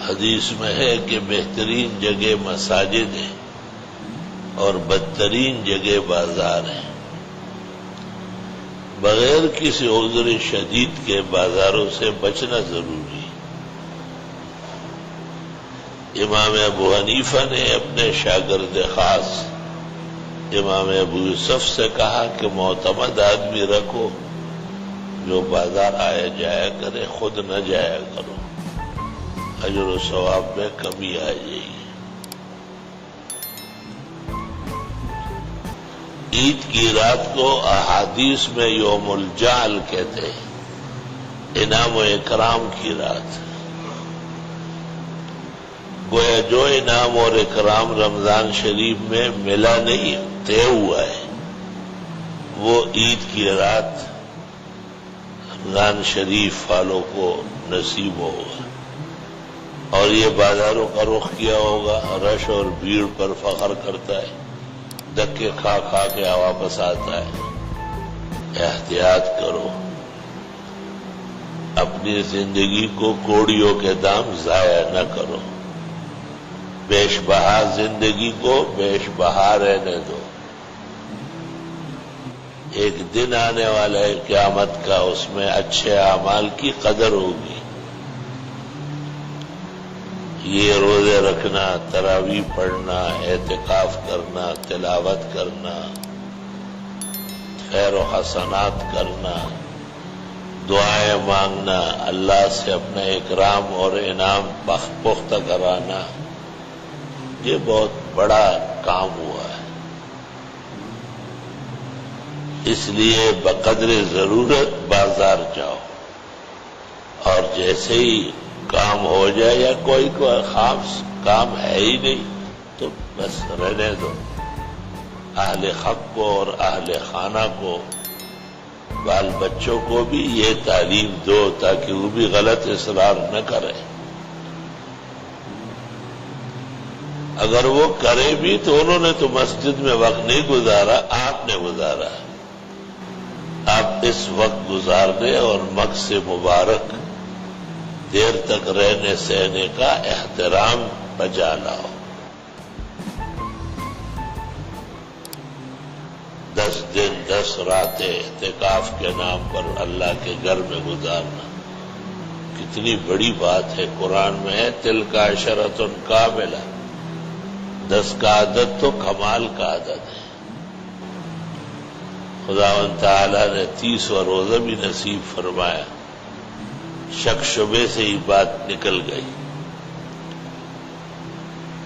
حدیث میں ہے کہ بہترین جگہ مساجد ہیں اور بدترین جگہ بازار ہیں. بغیر کسی عذر شدید کے بازاروں سے بچنا ضروری ہے. امام ابو حنیفہ نے اپنے شاگرد خاص امام ابو یوسف سے کہا کہ معتمد آدمی رکھو جو بازار آیا جایا کرے، خود نہ جایا کرو، اجر و ثواب میں کمی آ جائے گی. عید کی رات کو احادیث میں یوم الجعل کہتے ہیں، انعام و اکرام کی رات. گویا جو انعام اور اکرام رمضان شریف میں ملا نہیں، طے ہوا ہے، وہ عید کی رات رمضان شریف والوں کو نصیب ہوگا. اور یہ بازاروں کا رخ کیا ہوگا، رش اور بھیڑ پر فخر کرتا ہے، دھکے کھا کھا کے واپس آتا ہے. احتیاط کرو، اپنی زندگی کو کوڑیوں کے دام ضائع نہ کرو. بیش بہا زندگی کو بیش بہا رہنے دو. ایک دن آنے والا ہے قیامت کا، اس میں اچھے اعمال کی قدر ہوگی. یہ روزے رکھنا، تراویح پڑھنا، اعتکاف کرنا، تلاوت کرنا، خیر و حسنات کرنا، دعائیں مانگنا، اللہ سے اپنا اکرام اور انعام پختہ کرانا، یہ بہت بڑا کام ہوا ہے. اس لیے بقدر ضرورت بازار جاؤ، اور جیسے ہی کام ہو جائے یا کوئی خاص کام ہے ہی نہیں تو بس رہنے دو. اہل حق کو اور اہل خانہ کو، بال بچوں کو بھی یہ تعلیم دو تاکہ وہ بھی غلط اصرار نہ کرے. اگر وہ کرے بھی تو انہوں نے تو مسجد میں وقت نہیں گزارا، آپ نے گزارا. آپ اس وقت گزار دیں اور مکس مبارک دیر تک رہنے سہنے کا احترام بجا لاؤ. 10 دن 10 راتیں اعتکاف کے نام پر اللہ کے گھر میں گزارنا کتنی بڑی بات ہے. قرآن میں ہے تلک عشرۃ کاملہ، 10 کا عدد تو کمال کا عدد ہے. خداوند تعالیٰ نے 30واں روزہ بھی نصیب فرمایا. شک شبے سے ہی بات نکل گئی.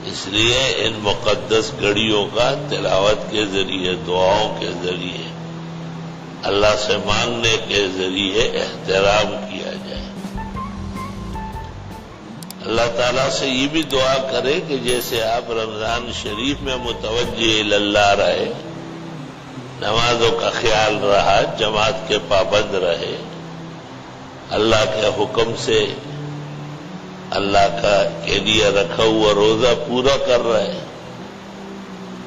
اس لیے ان مقدس گھڑیوں کا تلاوت کے ذریعے، دعاؤں کے ذریعے، اللہ سے مانگنے کے ذریعے احترام کیا جائے. اللہ تعالیٰ سے یہ بھی دعا کرے کہ جیسے آپ رمضان شریف میں متوجہ اللہ رہے، نمازوں کا خیال رہا، جماعت کے پابند رہے، اللہ کے حکم سے اللہ کے لیے رکھا ہوا روزہ پورا کر رہے،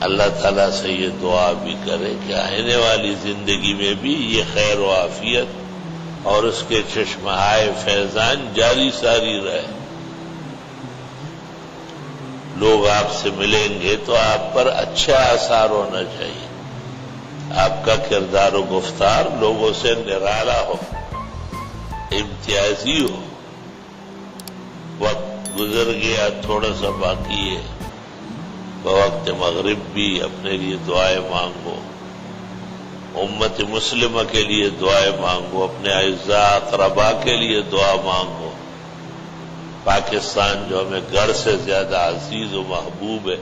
اللہ تعالیٰ سے یہ دعا بھی کرے کہ آنے والی زندگی میں بھی یہ خیر و عافیت اور اس کے چشمہائے فیضان جاری ساری رہے. لوگ آپ سے ملیں گے تو آپ پر اچھا اثر ہونا چاہیے. آپ کا کردار و گفتار لوگوں سے نرالا ہو، امتیازی ہو. وقت گزر گیا، تھوڑا سا باقی ہے، بوقت مغرب بھی اپنے لیے دعائیں مانگو، امت مسلمہ کے لیے دعائیں مانگو، اپنے اعزاء اقربا کے لیے دعا مانگو. پاکستان جو ہمیں گھر سے زیادہ عزیز و محبوب ہے،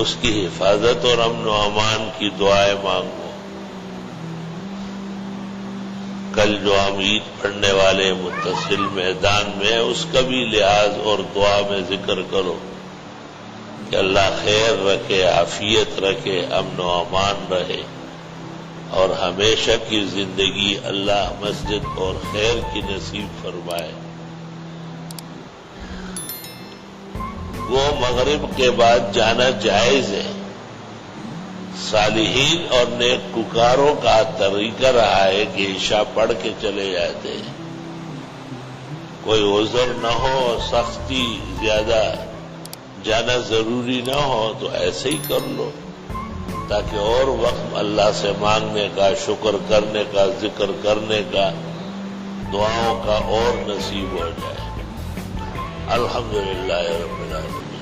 اس کی حفاظت اور امن و امان کی دعائیں مانگو. کل جو ہم عید پڑھنے والے متصل میدان میں، اس کا بھی لحاظ اور دعا میں ذکر کرو کہ اللہ خیر رکھے، عافیت رکھے، امن و امان رہے، اور ہمیشہ کی زندگی اللہ مسجد اور خیر کی نصیب فرمائے. وہ مغرب کے بعد جانا جائز ہے. صالحین اور نیک ککاروں کا طریقہ رہا ہے کہ عشاء پڑھ کے چلے جاتے ہیں. کوئی عذر نہ ہو اور سختی زیادہ جانا ضروری نہ ہو تو ایسے ہی کر لو، تاکہ اور وقت اللہ سے مانگنے کا، شکر کرنے کا، ذکر کرنے کا، دعاؤں کا اور نصیب ہو جائے۔ الحمدللہ رب العالمین۔